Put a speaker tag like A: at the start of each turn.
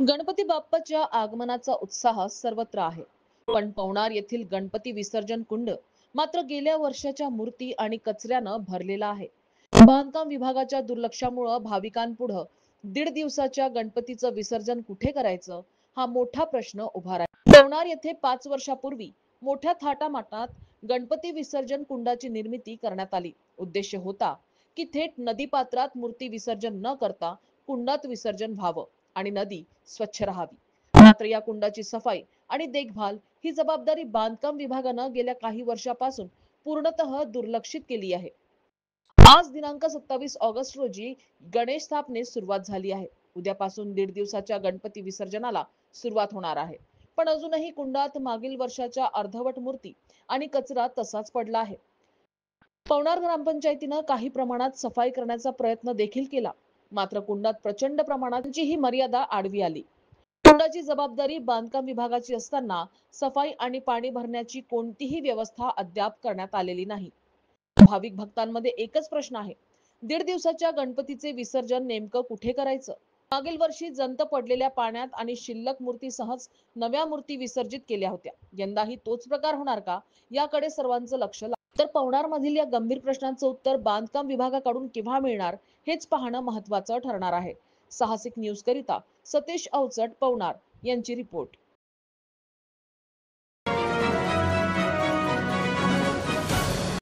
A: गणपती बाप्पाच्या आगमनाचा उत्साह सर्वत्र आहे. पण पवनार येथील गणपती विसर्जन कुंड मात्र गेल्या वर्षाच्या मूर्ती आणि कचऱ्यानं भरलेला आहे. बांधकाम विभागाच्या दुर्लक्षामुळे भाविकांपुढे 1.5 दिवसाच्या गणपतीचं विसर्जन कुठे करायचं हा मोठा प्रश्न उभा राहिला. पवनार येथे 5 वर्षापूर्वी मोठ्या थाटामाटात गणपती विसर्जन कुंडाची निर्मिती करण्यात आली. उद्देश होता की थेट नदीपात्रात मूर्ती विसर्जन न करता कुंडात विसर्जन व्हावं आणि नदी स्वच्छ राहावी. मात्र या कुंडाची सफाई आणि देखभाल ही जबाबदारी बांधकाम विभागानं गेल्या काही वर्षापासून पूर्णतः दुर्लक्षित केली आहे. आज दिनांक 27 ऑगस्ट रोजी गणेश स्थापनेस सुरुवात झाली आहे. उद्यापासून 1.5 दिवसाच्या गणपती विसर्जनाला सुरुवात होणार आहे. पण अजूनही कुंडात मागील वर्षाच्या अर्धवट मूर्ती आणि कचरा तसाच पडला आहे. पवनार ग्रामपंचायतीनं काही प्रमाणात सफाई करण्याचा प्रयत्न देखील केला. मात्र कुंडात प्रचंड प्रमाणात ही मर्यादा आडवी आली. कुंडाची जबाबदारी बांधकाम विभागाची असताना सफाई आणि पाणी भरण्याची कोणतीही व्यवस्था अद्याप करण्यात आलेली नाही. भाविक भक्तांमध्ये एकच प्रश्न आहे, 1.5 दिवसाच्या गणपतीचे विसर्जन नेमकं कुठे करायचं? मागील वर्षी जंत पडलेल्या पाण्यात आणि शिल्लक मूर्तीसहच नव्या मूर्ती विसर्जित केल्या होत्या. यंदाही तोच प्रकार होणार का याकडे सर्वांचं लक्ष लागलं. तर पवनार मधील या गंभीर प्रश्नांचं उत्तर बांधकाम विभागाकडून केव्हा मिळणार हेच पाहणं महत्वाचं ठरणार आहे. साहसिक न्यूज करिता सतीश अवचट, पवनार यांची रिपोर्ट.